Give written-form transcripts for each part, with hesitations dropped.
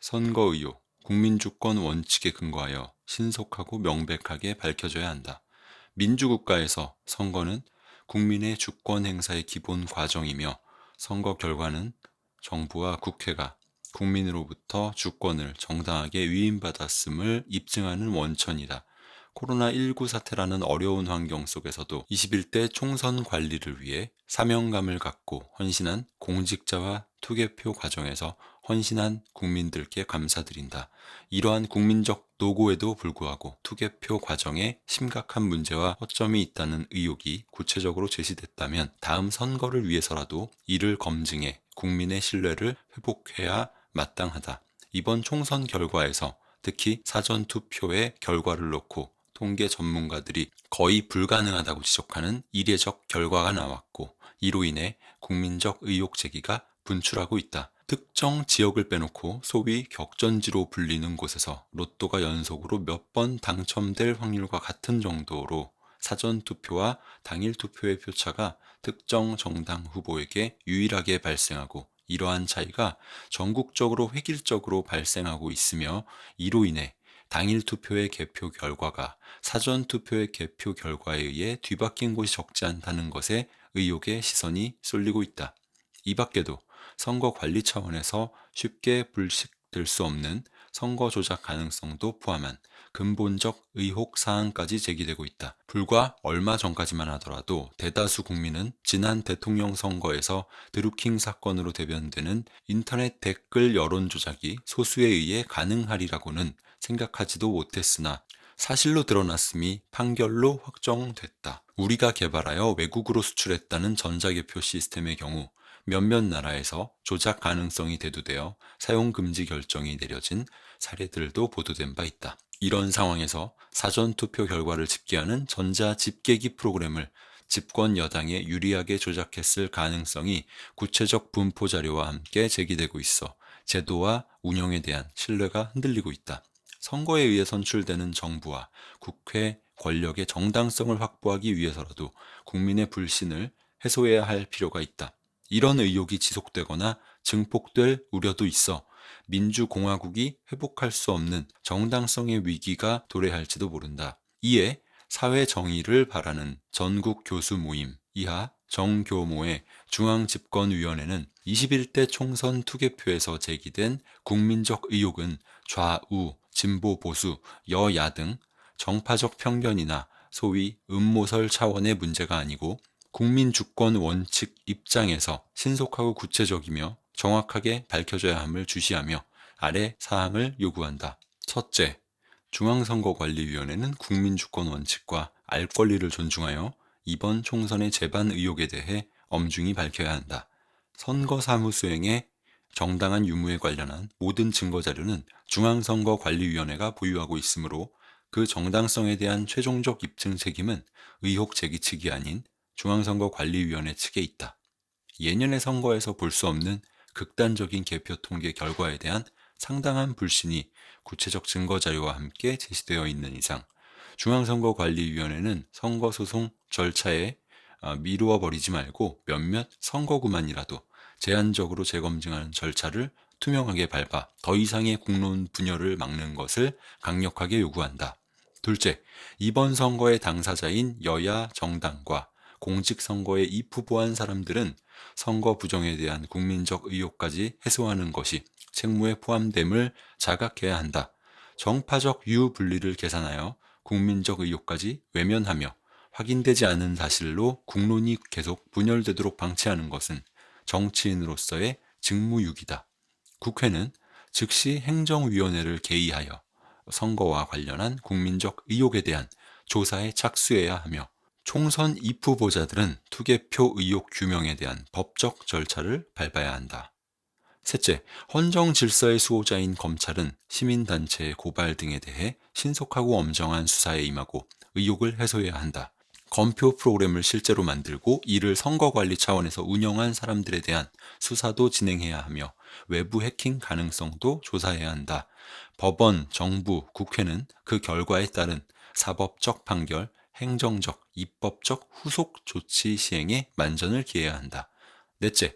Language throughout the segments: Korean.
선거 의혹, 국민주권 원칙에 근거하여 신속하고 명백하게 밝혀져야 한다. 민주국가에서 선거는 국민의 주권 행사의 기본 과정이며 선거 결과는 정부와 국회가 국민으로부터 주권을 정당하게 위임받았음을 입증하는 원천이다. 코로나19 사태라는 어려운 환경 속에서도 21대 총선 관리를 위해 사명감을 갖고 헌신한 공직자와 투개표 과정에서 헌신한 국민들께 감사드린다. 이러한 국민적 노고에도 불구하고 투개표 과정에 심각한 문제와 허점이 있다는 의혹이 구체적으로 제시됐다면 다음 선거를 위해서라도 이를 검증해 국민의 신뢰를 회복해야 마땅하다. 이번 총선 결과에서 특히 사전투표의 결과를 놓고 통계 전문가들이 거의 불가능하다고 지적하는 이례적 결과가 나왔고 이로 인해 국민적 의혹 제기가 분출하고 있다. 특정 지역을 빼놓고 소위 격전지로 불리는 곳에서 로또가 연속으로 몇 번 당첨될 확률과 같은 정도로 사전투표와 당일투표의 표차가 특정 정당 후보에게 유일하게 발생하고 이러한 차이가 전국적으로 획일적으로 발생하고 있으며 이로 인해 당일 투표의 개표 결과가 사전 투표의 개표 결과에 의해 뒤바뀐 곳이 적지 않다는 것에 의혹의 시선이 쏠리고 있다. 이 밖에도 선거 관리 차원에서 쉽게 불식될 수 없는 선거 조작 가능성도 포함한 근본적 의혹 사항까지 제기되고 있다. 불과 얼마 전까지만 하더라도 대다수 국민은 지난 대통령 선거에서 드루킹 사건으로 대변되는 인터넷 댓글 여론 조작이 소수에 의해 가능하리라고는 생각하지도 못했으나 사실로 드러났음이 판결로 확정됐다. 우리가 개발하여 외국으로 수출했다는 전자개표 시스템의 경우 몇몇 나라에서 조작 가능성이 대두되어 사용 금지 결정이 내려진 사례들도 보도된 바 있다. 이런 상황에서 사전투표 결과를 집계하는 전자집계기 프로그램을 집권 여당에 유리하게 조작했을 가능성이 구체적 분포 자료와 함께 제기되고 있어 제도와 운영에 대한 신뢰가 흔들리고 있다. 선거에 의해 선출되는 정부와 국회 권력의 정당성을 확보하기 위해서라도 국민의 불신을 해소해야 할 필요가 있다. 이런 의혹이 지속되거나 증폭될 우려도 있어 민주공화국이 회복할 수 없는 정당성의 위기가 도래할지도 모른다. 이에 사회 정의를 바라는 전국 교수 모임 이하 정교모의 중앙집권위원회는 21대 총선 투개표에서 제기된 국민적 의혹은 좌우, 진보, 보수, 여야 등 정파적 편견이나 소위 음모설 차원의 문제가 아니고 국민 주권 원칙 입장에서 신속하고 구체적이며 정확하게 밝혀져야 함을 주시하며 아래 사항을 요구한다. 첫째, 중앙선거관리위원회는 국민주권 원칙과 알 권리를 존중하여 이번 총선의 재반 의혹에 대해 엄중히 밝혀야 한다. 선거 사무 수행에 정당한 유무에 관련한 모든 증거자료는 중앙선거관리위원회가 보유하고 있으므로 그 정당성에 대한 최종적 입증 책임은 의혹 제기 측이 아닌 중앙선거관리위원회 측에 있다. 예년의 선거에서 볼 수 없는 극단적인 개표 통계 결과에 대한 상당한 불신이 구체적 증거자료와 함께 제시되어 있는 이상 중앙선거관리위원회는 선거소송 절차에 미루어 버리지 말고 몇몇 선거구만이라도 제한적으로 재검증하는 절차를 투명하게 밟아 더 이상의 국론 분열을 막는 것을 강력하게 요구한다. 둘째, 이번 선거의 당사자인 여야 정당과 공직선거에 입후보한 사람들은 선거 부정에 대한 국민적 의혹까지 해소하는 것이 책무에 포함됨을 자각해야 한다. 정파적 유불리를 계산하여 국민적 의혹까지 외면하며 확인되지 않은 사실로 국론이 계속 분열되도록 방치하는 것은 정치인으로서의 직무유기다. 국회는 즉시 행정위원회를 개의하여 선거와 관련한 국민적 의혹에 대한 조사에 착수해야 하며 총선 입후보자들은 투개표 의혹 규명에 대한 법적 절차를 밟아야 한다. 셋째, 헌정 질서의 수호자인 검찰은 시민단체의 고발 등에 대해 신속하고 엄정한 수사에 임하고 의혹을 해소해야 한다. 검표 프로그램을 실제로 만들고 이를 선거관리 차원에서 운영한 사람들에 대한 수사도 진행해야 하며 외부 해킹 가능성도 조사해야 한다. 법원, 정부, 국회는 그 결과에 따른 사법적 판결, 행정적, 입법적 후속 조치 시행에 만전을 기해야 한다. 넷째,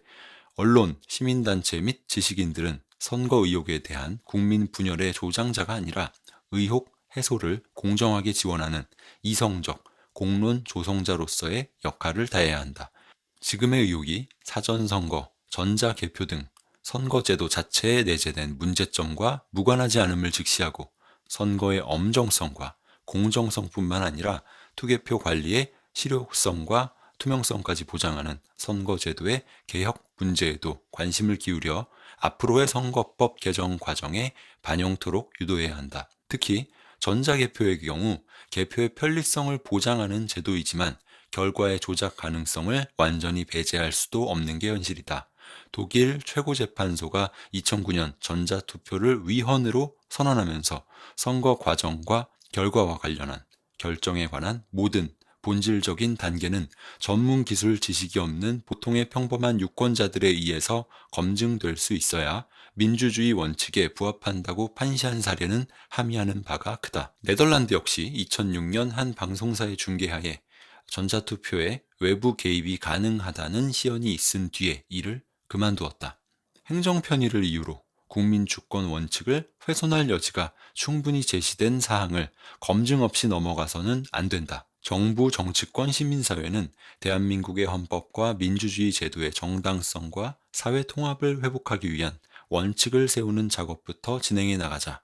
언론, 시민단체 및 지식인들은 선거 의혹에 대한 국민 분열의 조장자가 아니라 의혹 해소를 공정하게 지원하는 이성적 공론 조성자로서의 역할을 다해야 한다. 지금의 의혹이 사전선거, 전자개표 등 선거제도 자체에 내재된 문제점과 무관하지 않음을 직시하고 선거의 엄정성과 공정성뿐만 아니라 투개표 관리의 실효성과 투명성까지 보장하는 선거제도의 개혁 문제에도 관심을 기울여 앞으로의 선거법 개정 과정에 반영토록 유도해야 한다. 특히 전자개표의 경우 개표의 편리성을 보장하는 제도이지만 결과의 조작 가능성을 완전히 배제할 수도 없는 게 현실이다. 독일 최고재판소가 2009년 전자투표를 위헌으로 선언하면서 선거 과정과 결과와 관련한 결정에 관한 모든 본질적인 단계는 전문 기술 지식이 없는 보통의 평범한 유권자들에 의해서 검증될 수 있어야 민주주의 원칙에 부합한다고 판시한 사례는 함의하는 바가 크다. 네덜란드 역시 2006년 한 방송사의 중계하에 전자투표에 외부 개입이 가능하다는 시연이 있은 뒤에 이를 그만두었다. 행정 편의를 이유로 국민 주권 원칙을 훼손할 여지가 충분히 제시된 사항을 검증 없이 넘어가서는 안 된다. 정부, 정치권, 시민사회는 대한민국의 헌법과 민주주의 제도의 정당성과 사회 통합을 회복하기 위한 원칙을 세우는 작업부터 진행해 나가자.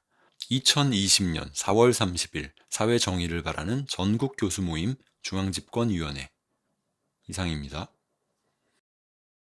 2020년 4월 30일 사회 정의를 바라는 전국 교수 모임 중앙집권위원회 이상입니다.